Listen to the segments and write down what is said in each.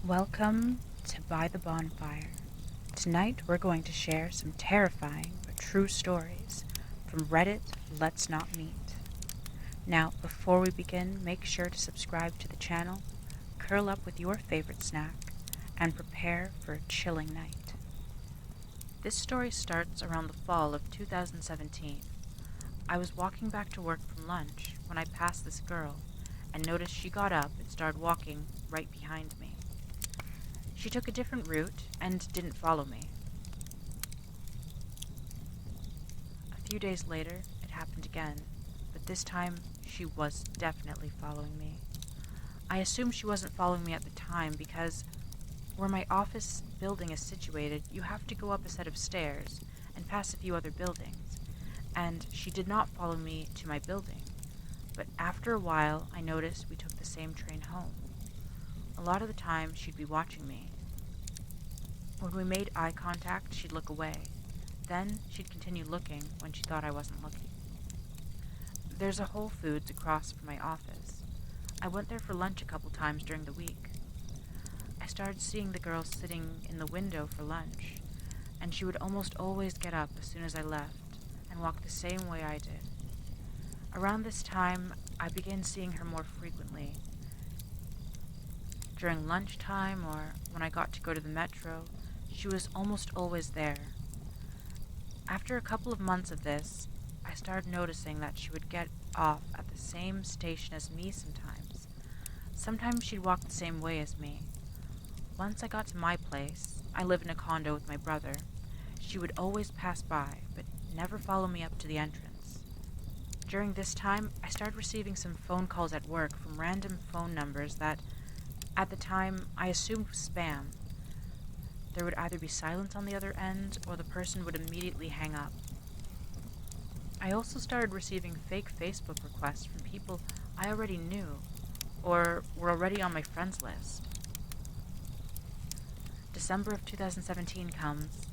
Welcome to By the Bonfire. Tonight we're going to share some terrifying but true stories from Reddit Let's Not Meet. Now, before we begin, make sure to subscribe to the channel, curl up with your favorite snack, and prepare for a chilling night. This story starts around the fall of 2017. I was walking back to work from lunch when I passed this girl and noticed she got up and started walking right behind me. She took a different route and didn't follow me. A few days later, it happened again, but this time she was definitely following me. I assumed she wasn't following me at the time because where my office building is situated, you have to go up a set of stairs and pass a few other buildings, and she did not follow me to my building. But after a while, I noticed we took the same train home. A lot of the time, she'd be watching me. When we made eye contact, she'd look away. Then she'd continue looking when she thought I wasn't looking. There's a Whole Foods across from my office. I went there for lunch a couple times during the week. I started seeing the girl sitting in the window for lunch, and she would almost always get up as soon as I left and walk the same way I did. Around this time, I began seeing her more frequently. During lunchtime or when I got to go to the metro, she was almost always there. After a couple of months of this, I started noticing that she would get off at the same station as me sometimes. Sometimes she'd walk the same way as me. Once I got to my place, I live in a condo with my brother, she would always pass by, but never follow me up to the entrance. During this time, I started receiving some phone calls at work from random phone numbers that at the time, I assumed was spam. There would either be silence on the other end, or the person would immediately hang up. I also started receiving fake Facebook requests from people I already knew, or were already on my friends list. December of 2017 comes.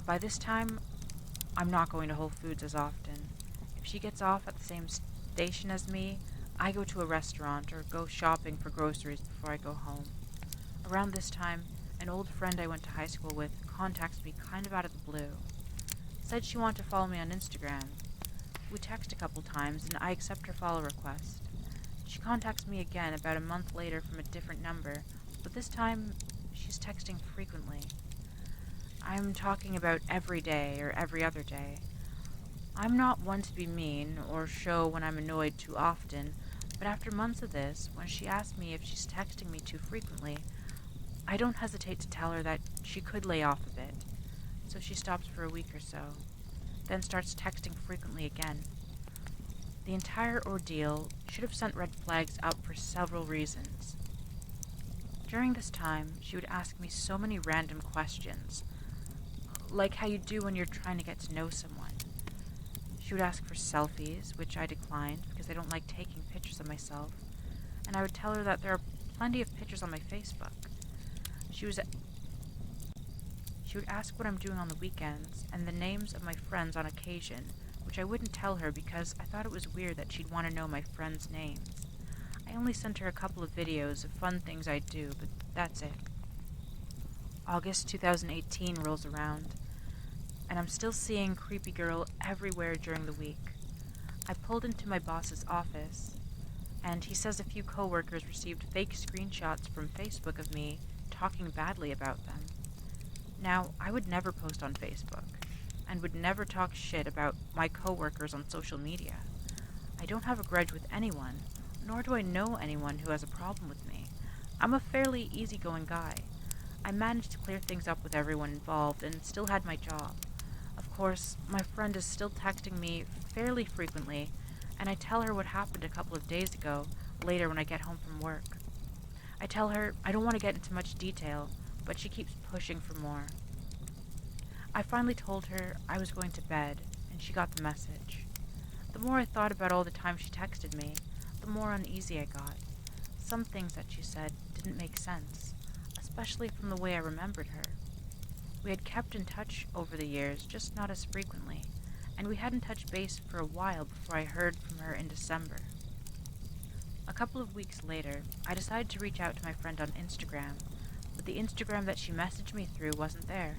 By this time, I'm not going to Whole Foods as often. If she gets off at the same station as me, I go to a restaurant or go shopping for groceries before I go home. Around this time, an old friend I went to high school with contacts me kind of out of the blue. Said she wanted to follow me on Instagram. We text a couple times and I accept her follow request. She contacts me again about a month later from a different number, but this time she's texting frequently. I'm talking about every day or every other day. I'm not one to be mean or show when I'm annoyed too often, but after months of this, when she asks me if she's texting me too frequently, I don't hesitate to tell her that she could lay off a bit. So she stops for a week or so, then starts texting frequently again. The entire ordeal should have sent red flags up for several reasons. During this time, she would ask me so many random questions, like how you do when you're trying to get to know someone. She would ask for selfies, which I declined because I don't like taking pictures of myself, and I would tell her that there are plenty of pictures on my Facebook. She would ask what I'm doing on the weekends and the names of my friends on occasion, which I wouldn't tell her because I thought it was weird that she'd want to know my friends' names. I only sent her a couple of videos of fun things I do, but that's it. August 2018 rolls around, and I'm still seeing creepy girl everywhere during the week. I pulled into my boss's office, and he says a few coworkers received fake screenshots from Facebook of me talking badly about them. Now, I would never post on Facebook, and would never talk shit about my coworkers on social media. I don't have a grudge with anyone, nor do I know anyone who has a problem with me. I'm a fairly easygoing guy. I managed to clear things up with everyone involved and still had my job. Of course, my friend is still texting me fairly frequently, and I tell her what happened a couple of days ago, later when I get home from work. I tell her I don't want to get into much detail, but she keeps pushing for more. I finally told her I was going to bed, and she got the message. The more I thought about all the time she texted me, the more uneasy I got. Some things that she said didn't make sense, especially from the way I remembered her. We had kept in touch over the years, just not as frequently, and we hadn't touched base for a while before I heard from her in December. A couple of weeks later, I decided to reach out to my friend on Instagram, but the Instagram that she messaged me through wasn't there.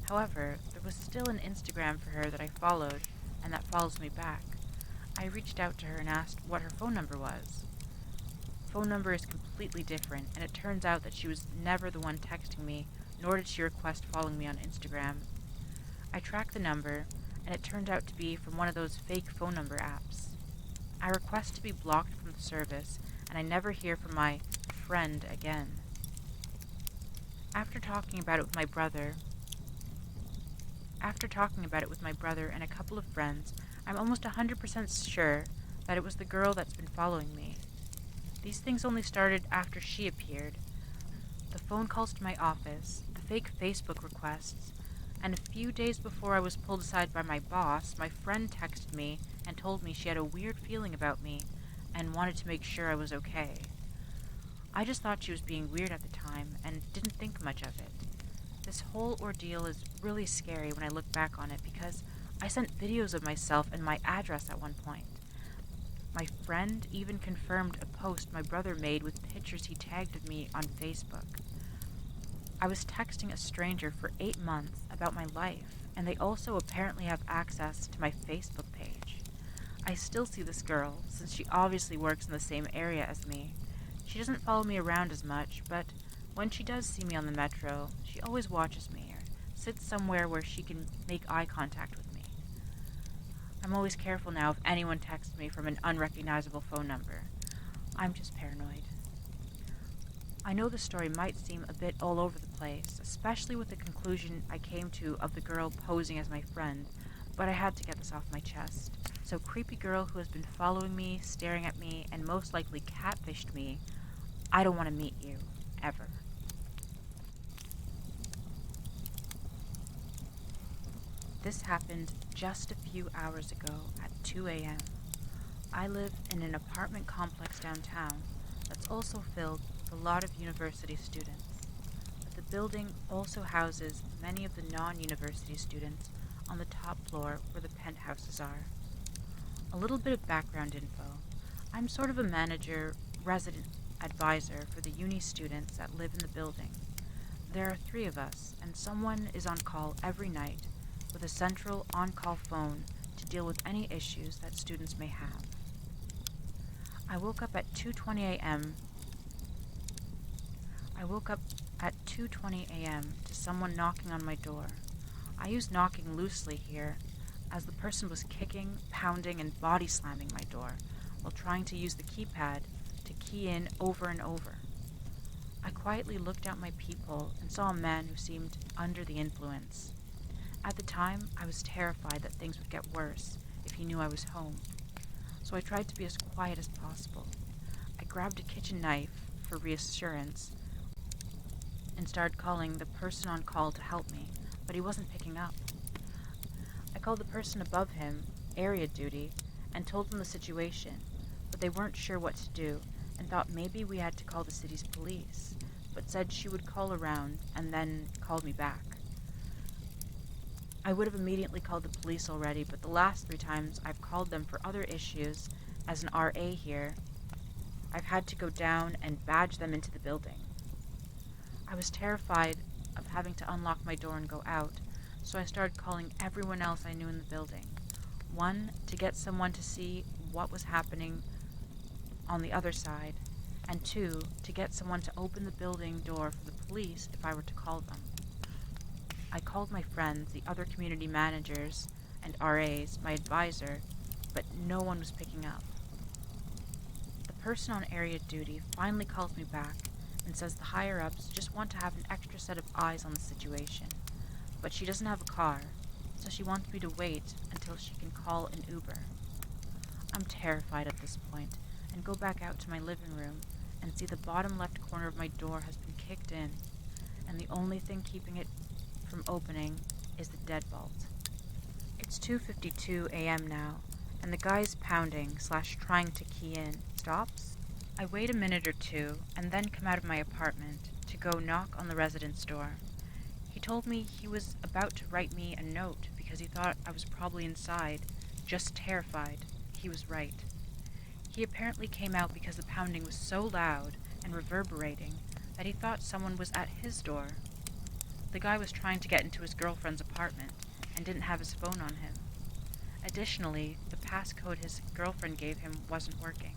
However, there was still an Instagram for her that I followed and that follows me back. I reached out to her and asked what her phone number was. Phone number is completely different, and it turns out that she was never the one texting me, nor did she request following me on Instagram. I tracked the number, and it turned out to be from one of those fake phone number apps. I request to be blocked from the service, and I never hear from my friend again. After talking about it with my brother and a couple of friends, I'm almost 100% sure that it was the girl that's been following me. These things only started after she appeared. The phone calls to my office, the fake Facebook requests, and a few days before I was pulled aside by my boss, my friend texted me and told me she had a weird feeling about me and wanted to make sure I was okay. I just thought she was being weird at the time and didn't think much of it. This whole ordeal is really scary when I look back on it because I sent videos of myself and my address at one point. My friend even confirmed a post my brother made with pictures he tagged of me on Facebook. I was texting a stranger for 8 months about my life, and they also apparently have access to my Facebook page. I still see this girl, since she obviously works in the same area as me. She doesn't follow me around as much, but when she does see me on the metro, she always watches me or sits somewhere where she can make eye contact with me. I'm always careful now if anyone texts me from an unrecognizable phone number. I'm just paranoid. I know the story might seem a bit all over the place, especially with the conclusion I came to of the girl posing as my friend, but I had to get this off my chest. So creepy girl who has been following me, staring at me, and most likely catfished me, I don't want to meet you, ever. This happened just a few hours ago at 2 a.m. I live in an apartment complex downtown that's also filled with a lot of university students, but the building also houses many of the non-university students on the top floor where the penthouses are. A little bit of background info. I'm sort of a manager, resident advisor for the uni students that live in the building. There are 3 of us, and someone is on call every night with a central on-call phone to deal with any issues that students may have. I woke up at 2:20 a.m. to someone knocking on my door. I use knocking loosely here, as the person was kicking, pounding, and body slamming my door while trying to use the keypad to key in over and over. I quietly looked out my peephole and saw a man who seemed under the influence. At the time, I was terrified that things would get worse if he knew I was home, so I tried to be as quiet as possible. I grabbed a kitchen knife for reassurance and started calling the person on call to help me, but he wasn't picking up. I called the person above him, area duty, and told them the situation, but they weren't sure what to do and thought maybe we had to call the city's police, but said she would call around and then called me back. I would have immediately called the police already, but the last 3 times I've called them for other issues, as an RA here, I've had to go down and badge them into the building. I was terrified of having to unlock my door and go out, so I started calling everyone else I knew in the building. 1, to get someone to see what was happening on the other side, and 2, to get someone to open the building door for the police if I were to call them. I called my friends, the other community managers and RAs, my advisor, but no one was picking up. The person on area duty finally calls me back and says the higher-ups just want to have an extra set of eyes on the situation, but she doesn't have a car, so she wants me to wait until she can call an Uber. I'm terrified at this point and go back out to my living room and see the bottom left corner of my door has been kicked in, and the only thing keeping it from opening is the deadbolt. It's 2:52 a.m. now, and the guy's pounding/trying to key in stops. I wait a minute or 2 and then come out of my apartment to go knock on the resident's door. He told me he was about to write me a note because he thought I was probably inside, just terrified. He was right. He apparently came out because the pounding was so loud and reverberating that he thought someone was at his door. The guy was trying to get into his girlfriend's apartment and didn't have his phone on him. Additionally, the passcode his girlfriend gave him wasn't working.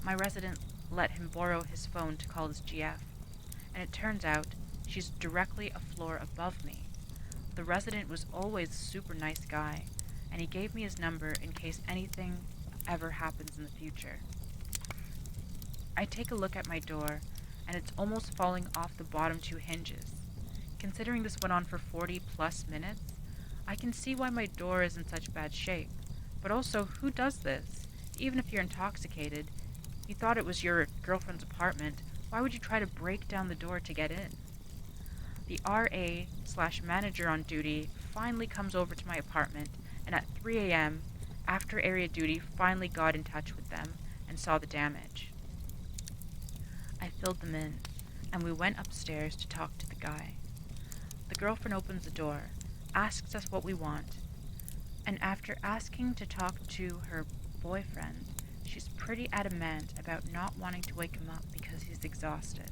My resident let him borrow his phone to call his GF, and it turns out she's directly a floor above me. The resident was always a super nice guy, and he gave me his number in case anything ever happens in the future. I take a look at my door, and it's almost falling off the bottom two hinges. Considering this went on for 40 plus minutes, I can see why my door is in such bad shape. But also, who does this? Even if you're intoxicated, you thought it was your girlfriend's apartment, why would you try to break down the door to get in? The RA/manager on duty finally comes over to my apartment, and at 3 a.m., after area duty finally got in touch with them and saw the damage. I filled them in, and we went upstairs to talk to the guy. The girlfriend opens the door, asks us what we want, and after asking to talk to her boyfriend, she's pretty adamant about not wanting to wake him up because he's exhausted.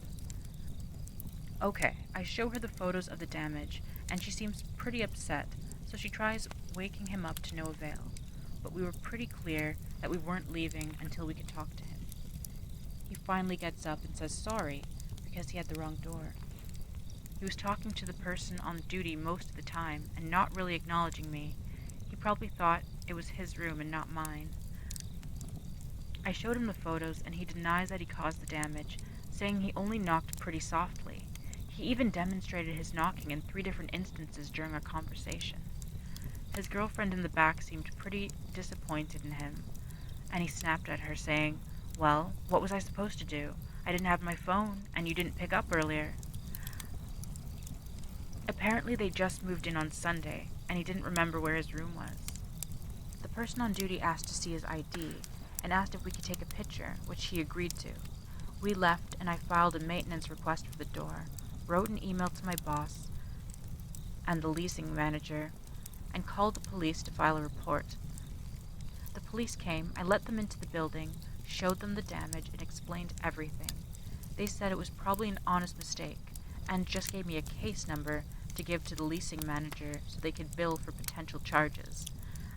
Okay, I show her the photos of the damage, and she seems pretty upset, so she tries waking him up to no avail, but we were pretty clear that we weren't leaving until we could talk to him. He finally gets up and says sorry, because he had the wrong door. He was talking to the person on duty most of the time, and not really acknowledging me. He probably thought it was his room and not mine. I showed him the photos, and he denies that he caused the damage, saying he only knocked pretty softly. He even demonstrated his knocking in 3 different instances during our conversation. His girlfriend in the back seemed pretty disappointed in him, and he snapped at her, saying, "Well, what was I supposed to do? I didn't have my phone, and you didn't pick up earlier." Apparently they just moved in on Sunday, and he didn't remember where his room was. The person on duty asked to see his ID, and asked if we could take a picture, which he agreed to. We left, and I filed a maintenance request for the door, wrote an email to my boss and the leasing manager, and called the police to file a report. The police came, I let them into the building, showed them the damage, and explained everything. They said it was probably an honest mistake, and just gave me a case number to give to the leasing manager so they could bill for potential charges.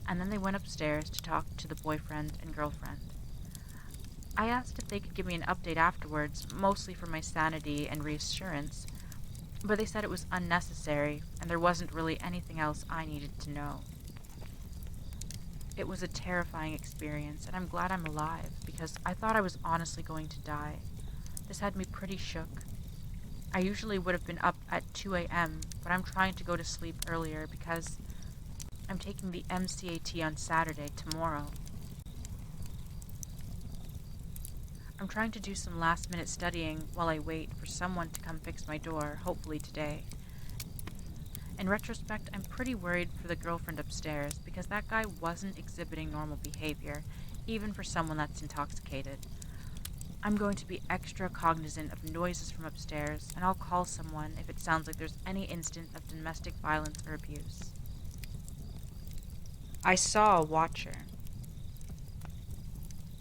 And then they went upstairs to talk to the boyfriend and girlfriend. I asked if they could give me an update afterwards, mostly for my sanity and reassurance, but they said it was unnecessary, and there wasn't really anything else I needed to know. It was a terrifying experience, and I'm glad I'm alive, because I thought I was honestly going to die. This had me pretty shook. I usually would have been up at 2 a.m., but I'm trying to go to sleep earlier because I'm taking the MCAT on Saturday, tomorrow. I'm trying to do some last-minute studying while I wait for someone to come fix my door, hopefully today. In retrospect, I'm pretty worried for the girlfriend upstairs because that guy wasn't exhibiting normal behavior, even for someone that's intoxicated. I'm going to be extra cognizant of noises from upstairs, and I'll call someone if it sounds like there's any instance of domestic violence or abuse. I saw a watcher.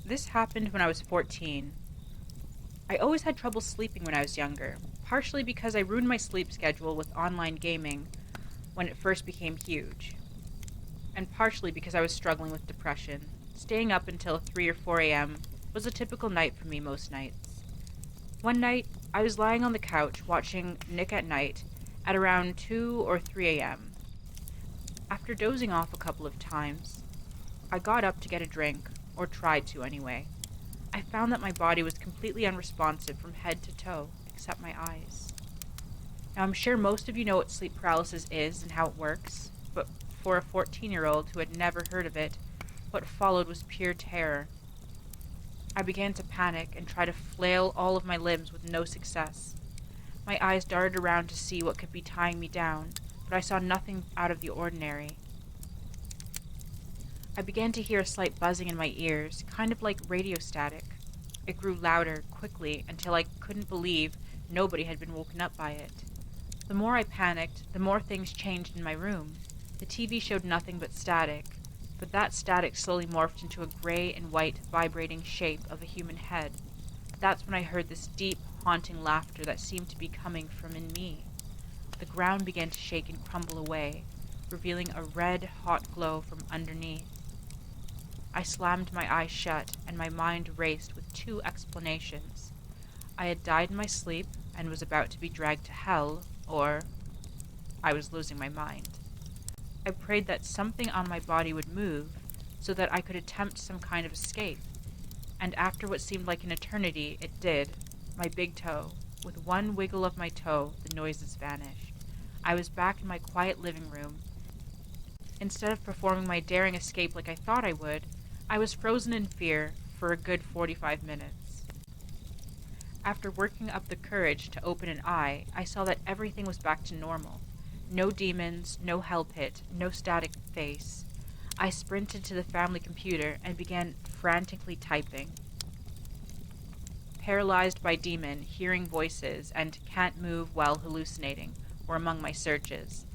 This happened when I was 14. I always had trouble sleeping when I was younger, partially because I ruined my sleep schedule with online gaming when it first became huge, and partially because I was struggling with depression. Staying up until 3 or 4 a.m. was a typical night for me most nights. One night, I was lying on the couch watching Nick at Night at around 2 or 3 a.m. After dozing off a couple of times, I got up to get a drink, or tried to anyway. I found that my body was completely unresponsive from head to toe, except my eyes. Now, I'm sure most of you know what sleep paralysis is and how it works, but for a 14-year-old who had never heard of it, what followed was pure terror. I began to panic and try to flail all of my limbs with no success. My eyes darted around to see what could be tying me down, but I saw nothing out of the ordinary. I began to hear a slight buzzing in my ears, kind of like radio static. It grew louder, quickly, until I couldn't believe nobody had been woken up by it. The more I panicked, the more things changed in my room. The TV showed nothing but static, but that static slowly morphed into a gray and white vibrating shape of a human head. That's when I heard this deep, haunting laughter that seemed to be coming from in me. The ground began to shake and crumble away, revealing a red, hot glow from underneath. I slammed my eyes shut, and my mind raced with two explanations. I had died in my sleep and was about to be dragged to hell, or I was losing my mind. I prayed that something on my body would move so that I could attempt some kind of escape, and after what seemed like an eternity, it did. My big toe. With one wiggle of my toe, the noises vanished. I was back in my quiet living room. Instead of performing my daring escape like I thought I would, I was frozen in fear for a good 45 minutes. After working up the courage to open an eye, I saw that everything was back to normal. No demons, no hell pit, no static face. I sprinted to the family computer and began frantically typing. Paralyzed by demon, hearing voices, and can't move while hallucinating were among my searches.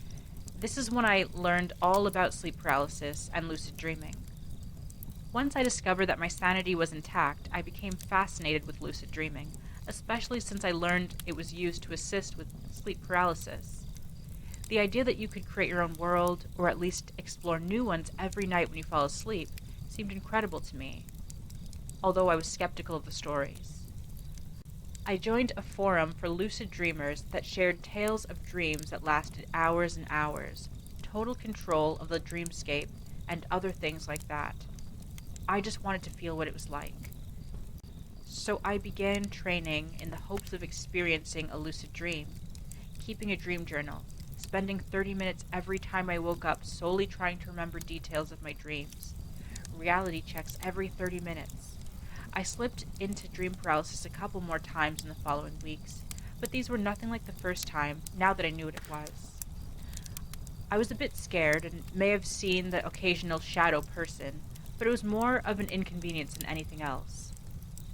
This is when I learned all about sleep paralysis and lucid dreaming. Once I discovered that my sanity was intact, I became fascinated with lucid dreaming, especially since I learned it was used to assist with sleep paralysis. The idea that you could create your own world, or at least explore new ones every night when you fall asleep, seemed incredible to me, although I was skeptical of the stories. I joined a forum for lucid dreamers that shared tales of dreams that lasted hours and hours, total control of the dreamscape, and other things like that. I just wanted to feel what it was like. So I began training in the hopes of experiencing a lucid dream, keeping a dream journal, spending 30 minutes every time I woke up solely trying to remember details of my dreams. Reality checks every 30 minutes. I slipped into dream paralysis a couple more times in the following weeks, but these were nothing like the first time, now that I knew what it was. I was a bit scared and may have seen the occasional shadow person, but it was more of an inconvenience than anything else.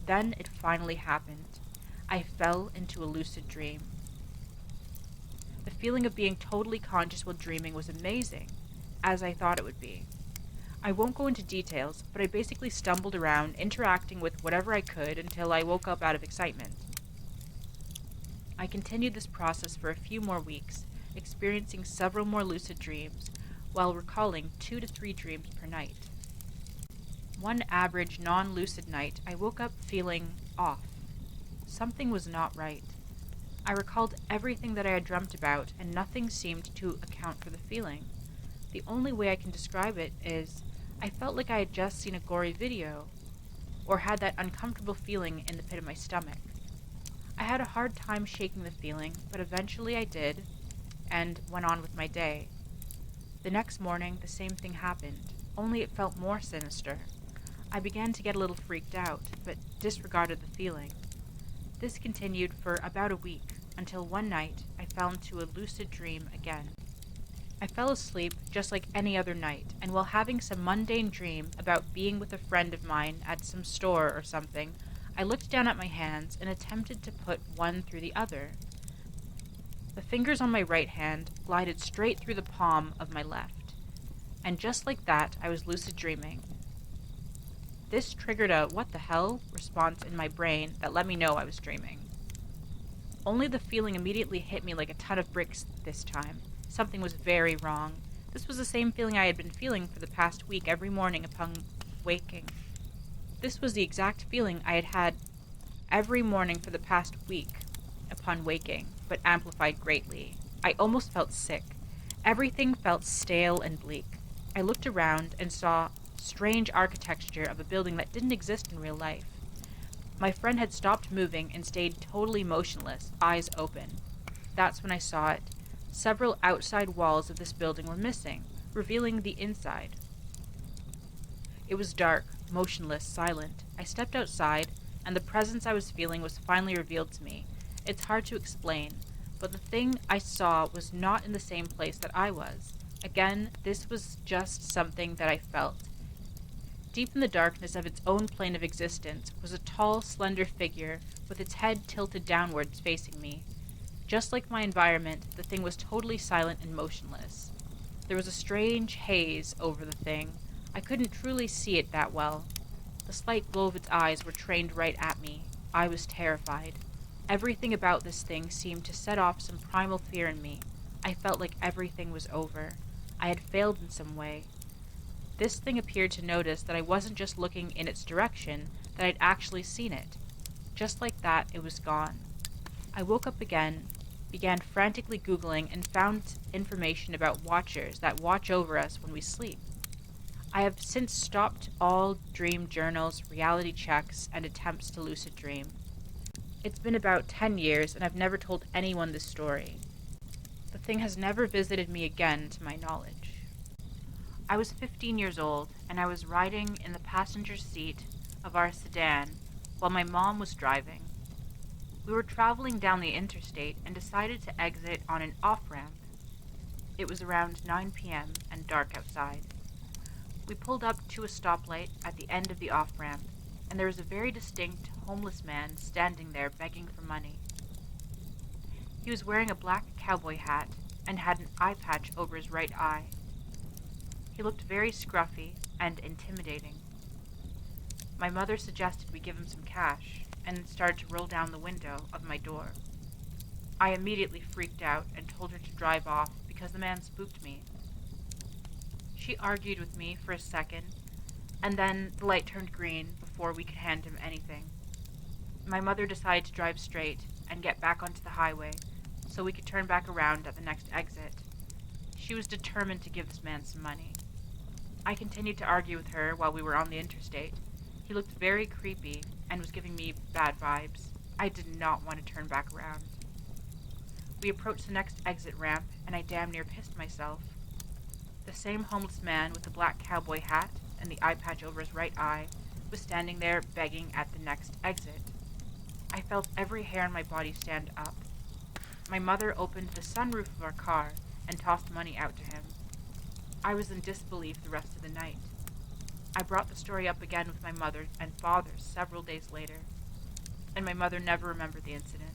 Then it finally happened. I fell into a lucid dream. The feeling of being totally conscious while dreaming was amazing, as I thought it would be. I won't go into details, but I basically stumbled around, interacting with whatever I could until I woke up out of excitement. I continued this process for a few more weeks, experiencing several more lucid dreams, while recalling 2 to 3 dreams per night. One average non-lucid night, I woke up feeling off. Something was not right. I recalled everything that I had dreamt about, and nothing seemed to account for the feeling. The only way I can describe it is, I felt like I had just seen a gory video, or had that uncomfortable feeling in the pit of my stomach. I had a hard time shaking the feeling, but eventually I did, and went on with my day. The next morning, the same thing happened, only it felt more sinister. I began to get a little freaked out, but disregarded the feeling. This continued for about a week, until one night I fell into a lucid dream again. I fell asleep just like any other night, and while having some mundane dream about being with a friend of mine at some store or something, I looked down at my hands and attempted to put one through the other. The fingers on my right hand glided straight through the palm of my left, and just like that, I was lucid dreaming. This triggered a "what the hell" response in my brain that let me know I was dreaming. Only the feeling immediately hit me like a ton of bricks this time. Something was very wrong. This was the same feeling I had been feeling for the past week every morning upon waking. This was the exact feeling I had had every morning for the past week upon waking, but amplified greatly. I almost felt sick. Everything felt stale and bleak. I looked around and saw strange architecture of a building that didn't exist in real life. My friend had stopped moving and stayed totally motionless, eyes open. That's when I saw it. Several outside walls of this building were missing, revealing the inside. It was dark, motionless, silent. I stepped outside, and the presence I was feeling was finally revealed to me. It's hard to explain, but the thing I saw was not in the same place that I was. Again, this was just something that I felt. Deep in the darkness of its own plane of existence was a tall, slender figure with its head tilted downwards facing me. Just like my environment, the thing was totally silent and motionless. There was a strange haze over the thing. I couldn't truly see it that well. The slight glow of its eyes were trained right at me, I was terrified. Everything about this thing seemed to set off some primal fear in me. I felt like everything was over. I had failed in some way. This thing appeared to notice that I wasn't just looking in its direction, that I'd actually seen it. Just like that, it was gone. I woke up again, began frantically Googling, and found information about watchers that watch over us when we sleep. I have since stopped all dream journals, reality checks, and attempts to lucid dream. It's been about 10 years, and I've never told anyone this story. The thing has never visited me again, to my knowledge. I was 15 years old, and I was riding in the passenger seat of our sedan while my mom was driving. We were traveling down the interstate and decided to exit on an off-ramp. It was around 9 p.m. and dark outside. We pulled up to a stoplight at the end of the off-ramp, and there was a very distinct homeless man standing there begging for money. He was wearing a black cowboy hat and had an eye patch over his right eye. He looked very scruffy and intimidating. My mother suggested we give him some cash and started to roll down the window of my door. I immediately freaked out and told her to drive off because the man spooked me. She argued with me for a second, and then the light turned green before we could hand him anything. My mother decided to drive straight and get back onto the highway so we could turn back around at the next exit. She was determined to give this man some money. I continued to argue with her while we were on the interstate. He looked very creepy and was giving me bad vibes. I did not want to turn back around. We approached the next exit ramp, and I damn near pissed myself. The same homeless man with the black cowboy hat and the eye patch over his right eye was standing there begging at the next exit. I felt every hair on my body stand up. My mother opened the sunroof of our car and tossed money out to him. I was in disbelief the rest of the night. I brought the story up again with my mother and father several days later, and my mother never remembered the incident.